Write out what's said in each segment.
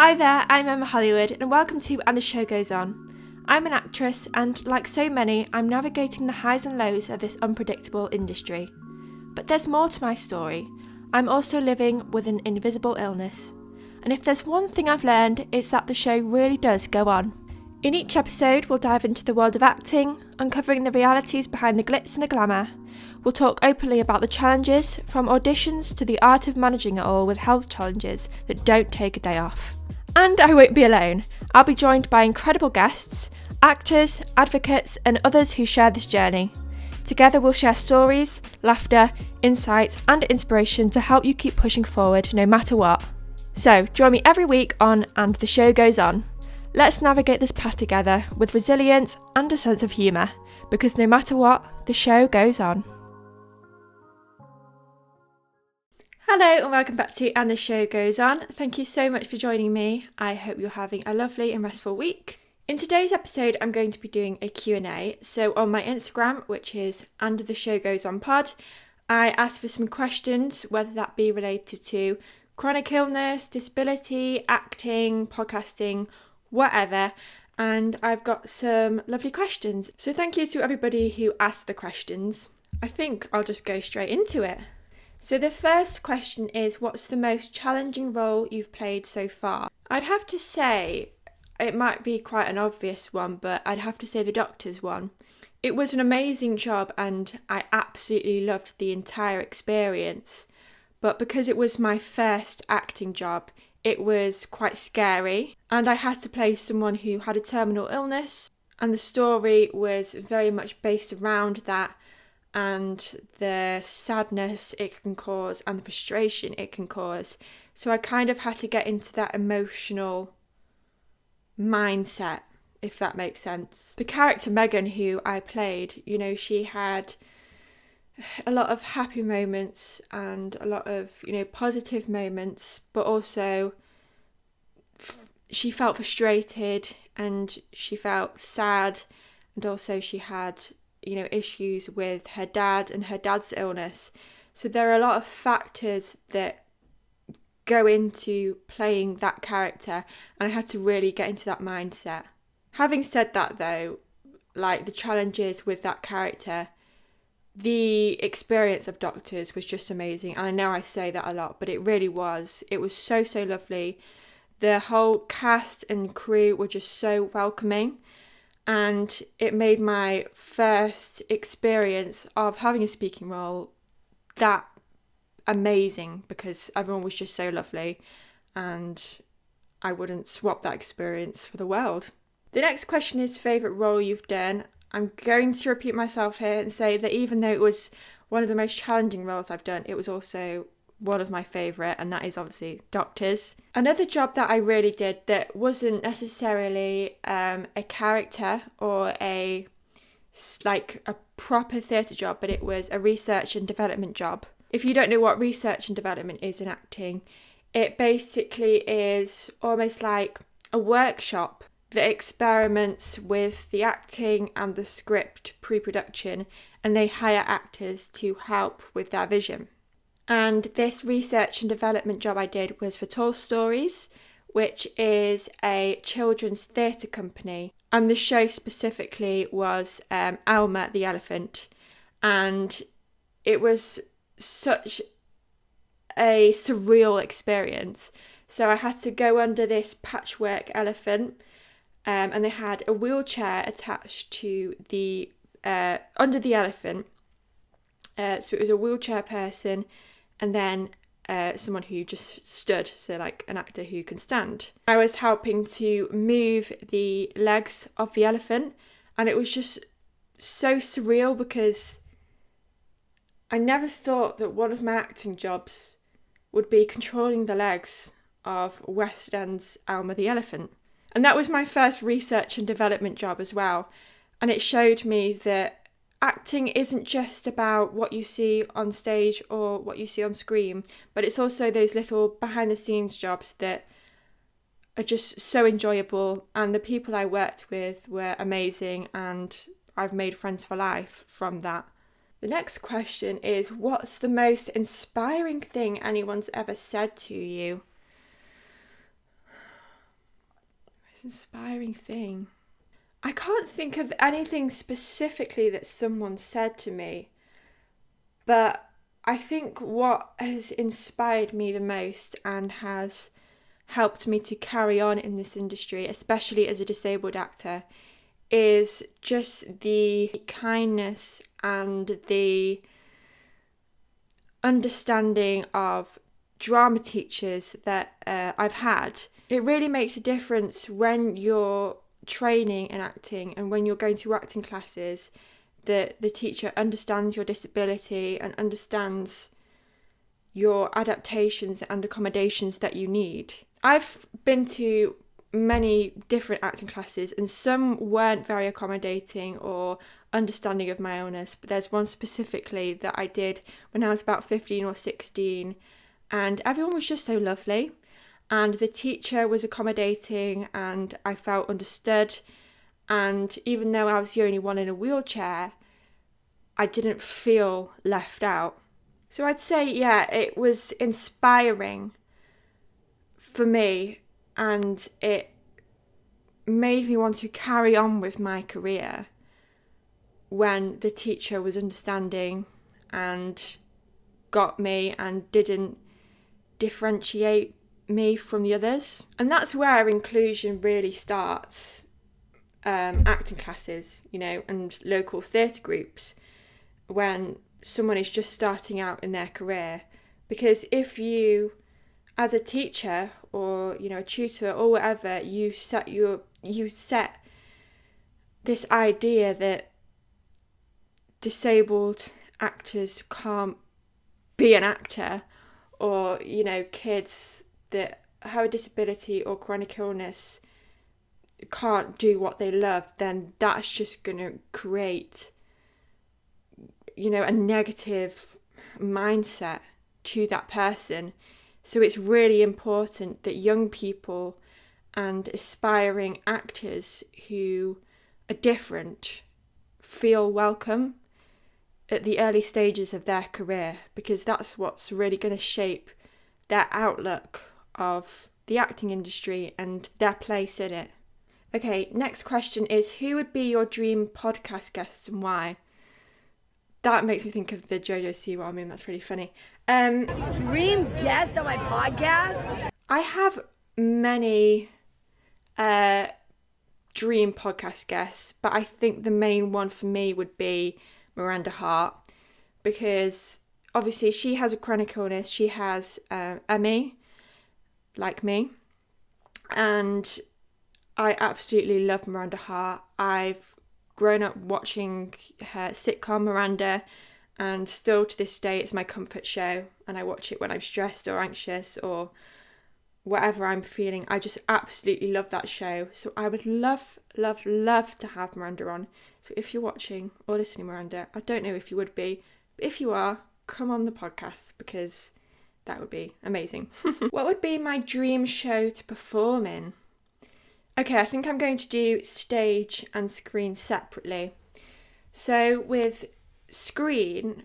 Hi there, I'm Emma Hollywood and welcome to And the Show Goes On. I'm an actress and, like so many, I'm navigating the highs and lows of this unpredictable industry. But there's more to my story. I'm also living with an invisible illness. And if there's one thing I've learned, it's that the show really does go on. In each episode, we'll dive into the world of acting, uncovering the realities behind the glitz and the glamour. We'll talk openly about the challenges, from auditions to the art of managing it all with health challenges that don't take a day off. And I won't be alone. I'll be joined by incredible guests, actors, advocates, and others who share this journey. Together we'll share stories, laughter, insights, and inspiration to help you keep pushing forward no matter what. So join me every week on And the Show Goes On. Let's navigate this path together with resilience and a sense of humour, because no matter what, the show goes on. Hello and welcome back to And the Show Goes On. Thank you so much for joining me. I hope you're having a lovely and restful week. In today's episode, I'm going to be doing a Q&A. So on my Instagram, which is andtheshowgoesonpod, I asked for some questions, whether that be related to chronic illness, disability, acting, podcasting, whatever. And I've got some lovely questions. So thank you to everybody who asked the questions. I think I'll just go straight into it. So the first question is, what's the most challenging role you've played so far? I'd have to say, it might be quite an obvious one, but I'd have to say the doctor's one. It was an amazing job and I absolutely loved the entire experience. But because it was my first acting job, it was quite scary. And I had to play someone who had a terminal illness. And the story was very much based around that, and the sadness it can cause and the frustration it can cause. So I kind of had to get into that emotional mindset, if that makes sense. The character Megan, who I played, she had a lot of happy moments and a lot of, positive moments, but also she felt frustrated and she felt sad, and also she had issues with her dad and her dad's illness. So there are a lot of factors that go into playing that character, and I had to really get into that mindset. Having said that though, like the challenges with that character, the experience of doctors was just amazing. And I know I say that a lot, but it really was. It was so lovely. The whole cast and crew were just so welcoming. And it made my first experience of having a speaking role that amazing, because everyone was just so lovely and I wouldn't swap that experience for the world. The next question is favourite role you've done. I'm going to repeat myself here and say that even though it was one of the most challenging roles I've done, it was also one of my favourite, and that is obviously doctors. Another job that I really did that wasn't necessarily a character or a proper theatre job, but it was a research and development job. If you don't know what research and development is in acting, it basically is almost like a workshop that experiments with the acting and the script pre-production, and they hire actors to help with their vision. And this research and development job I did was for Tall Stories, which is a children's theatre company. And the show specifically was Alma the Elephant. And it was such a surreal experience. So I had to go under this patchwork elephant, and they had a wheelchair attached to the under the elephant. So it was a wheelchair person, and then someone who just stood, so like an actor who can stand. I was helping to move the legs of the elephant, and it was just so surreal because I never thought that one of my acting jobs would be controlling the legs of West End's Alma the Elephant. And that was my first research and development job as well. And it showed me that acting isn't just about what you see on stage or what you see on screen, but it's also those little behind the scenes jobs that are just so enjoyable. And the people I worked with were amazing, and I've made friends for life from that. The next question is, what's the most inspiring thing anyone's ever said to you? inspiring thing. I can't think of anything specifically that someone said to me, but I think what has inspired me the most and has helped me to carry on in this industry, especially as a disabled actor, is just the kindness and the understanding of drama teachers that I've had. It really makes a difference when you're training in acting and when you're going to acting classes, that the teacher understands your disability and understands your adaptations and accommodations that you need. I've been to many different acting classes and some weren't very accommodating or understanding of my illness, but there's one specifically that I did when I was about 15 or 16, and everyone was just so lovely, and the teacher was accommodating and I felt understood, and even though I was the only one in a wheelchair, I didn't feel left out. So I'd say, yeah, it was inspiring for me, and it made me want to carry on with my career when the teacher was understanding and got me and didn't differentiate me from the others. And that's where inclusion really starts, acting classes, and local theatre groups, when someone is just starting out in their career. Because if you, as a teacher or a tutor or whatever, you set this idea that disabled actors can't be an actor, or kids that have a disability or chronic illness can't do what they love, then that's just going to create a negative mindset to that person. So it's really important that young people and aspiring actors who are different feel welcome at the early stages of their career, because that's what's really going to shape their outlook of the acting industry and their place in it. Okay, next question is, who would be your dream podcast guest and why? That makes me think of the JoJo Siwa meme. That's really funny. Dream guest on my podcast? I have many dream podcast guests, but I think the main one for me would be Miranda Hart, because obviously she has a chronic illness. She has ME, like me, and I absolutely love Miranda Hart. I've grown up watching her sitcom Miranda, and still to this day it's my comfort show, and I watch it when I'm stressed or anxious or whatever I'm feeling. I just absolutely love that show. So I would love to have Miranda on. So if you're watching or listening, Miranda, I don't know if you would be, but if you are, come on the podcast, because that would be amazing. What would be my dream show to perform in? Okay, I think I'm going to do stage and screen separately. So with screen,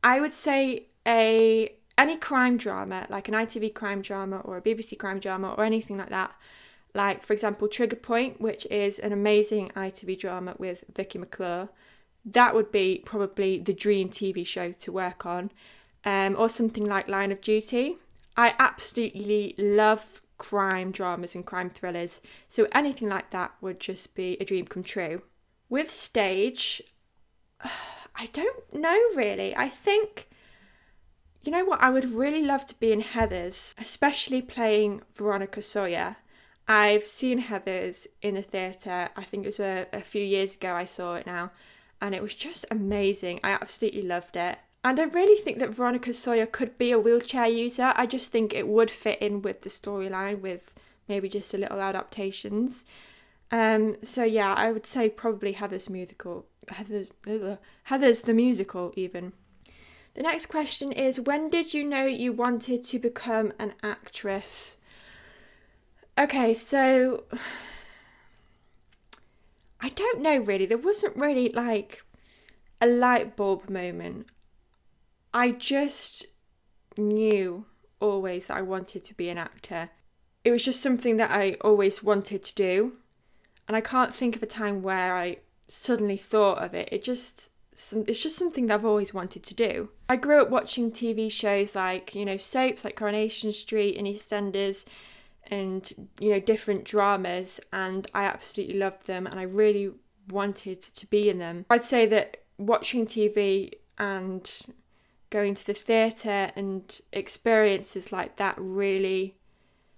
I would say any crime drama, like an ITV crime drama or a BBC crime drama or anything like that. Like, for example, Trigger Point, which is an amazing ITV drama with Vicky McClure. That would be probably the dream TV show to work on. Or something like Line of Duty. I absolutely love crime dramas and crime thrillers, so anything like that would just be a dream come true. With stage, I don't know really. I think, you know what, I would really love to be in Heathers, especially playing Veronica Sawyer. I've seen Heathers in the theatre. I think it was a few years ago I saw it now, and it was just amazing. I absolutely loved it. And I really think that Veronica Sawyer could be a wheelchair user. I just think it would fit in with the storyline, with maybe just a little adaptations. So yeah, I would say probably Heathers musical. Heathers the musical even. The next question is, when did you know you wanted to become an actress? Okay, so I don't know really. There wasn't really like a light bulb moment. I just knew always that I wanted to be an actor. it was just something that I always wanted to do. And I can't think of a time where I suddenly thought of it. It's just something that I've always wanted to do. I grew up watching TV shows like, soaps like Coronation Street and EastEnders and, different dramas, and I absolutely loved them and I really wanted to be in them. I'd say that watching TV and going to the theatre and experiences like that really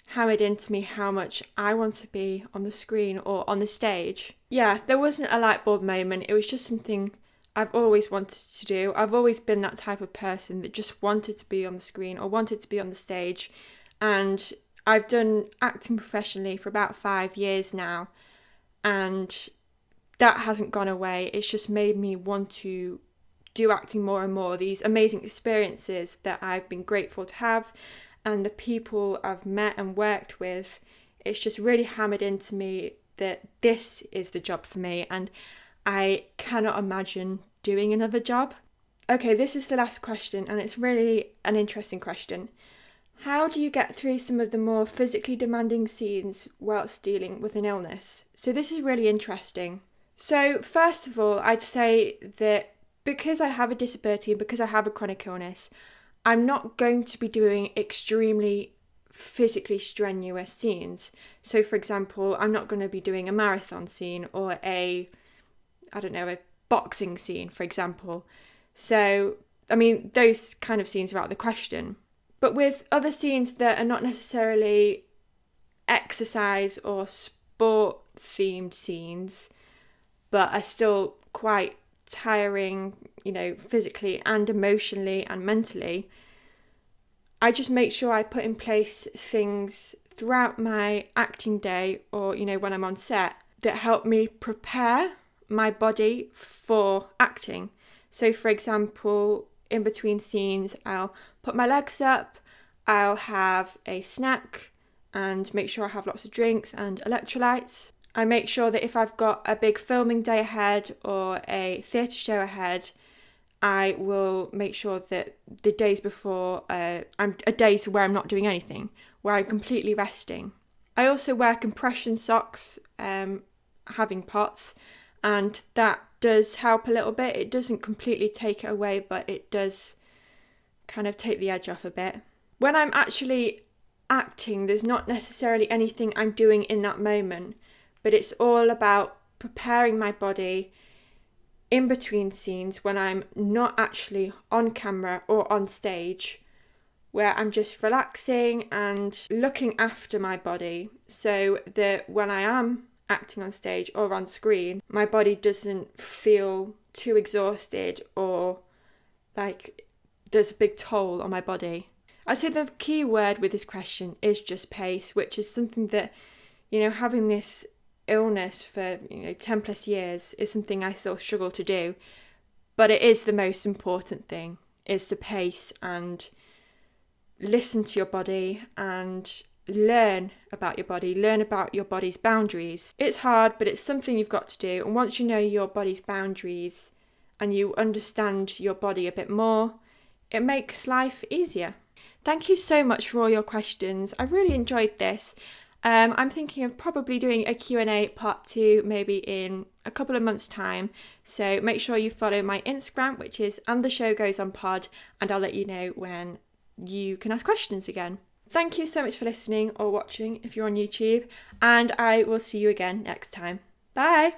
hammered into me how much I want to be on the screen or on the stage. Yeah, there wasn't a light bulb moment. It was just something I've always wanted to do. I've always been that type of person that just wanted to be on the screen or wanted to be on the stage. And I've done acting professionally for about 5 years now. And that hasn't gone away. It's just made me want to do acting more and more. These amazing experiences that I've been grateful to have, and the people I've met and worked with, it's just really hammered into me that this is the job for me and I cannot imagine doing another job. Okay, this is the last question and it's really an interesting question. How do you get through some of the more physically demanding scenes whilst dealing with an illness? So this is really interesting. So first of all, I'd say that because I have a disability and because I have a chronic illness, I'm not going to be doing extremely physically strenuous scenes. So for example, I'm not going to be doing a marathon scene or a boxing scene, for example. So, those kind of scenes are out of the question. But with other scenes that are not necessarily exercise or sport themed scenes, but are still quite tiring, physically and emotionally and mentally, I just make sure I put in place things throughout my acting day or, when I'm on set that help me prepare my body for acting. So for example, in between scenes, I'll put my legs up, I'll have a snack and make sure I have lots of drinks and electrolytes. I make sure that if I've got a big filming day ahead or a theatre show ahead, I will make sure that the days before I'm days where I'm not doing anything, where I'm completely resting. I also wear compression socks, having POTS, and that does help a little bit. It doesn't completely take it away, but it does kind of take the edge off a bit. When I'm actually acting, there's not necessarily anything I'm doing in that moment, but it's all about preparing my body in between scenes when I'm not actually on camera or on stage, where I'm just relaxing and looking after my body so that when I am acting on stage or on screen, my body doesn't feel too exhausted or like there's a big toll on my body. I'd say the key word with this question is just pace, which is something that, having this illness for 10 plus years is something I still struggle to do, but it is the most important thing, is to pace and listen to your body and learn about your body, learn about your body's boundaries. It's hard, but it's something you've got to do, and once you know your body's boundaries and you understand your body a bit more, it makes life easier. Thank you so much for all your questions. I really enjoyed this. I'm thinking of probably doing a Q&A part 2 maybe in a couple of months' time. So make sure you follow my Instagram, which is andtheshowgoesonpod, and I'll let you know when you can ask questions again. Thank you so much for listening or watching if you're on YouTube, and I will see you again next time. Bye!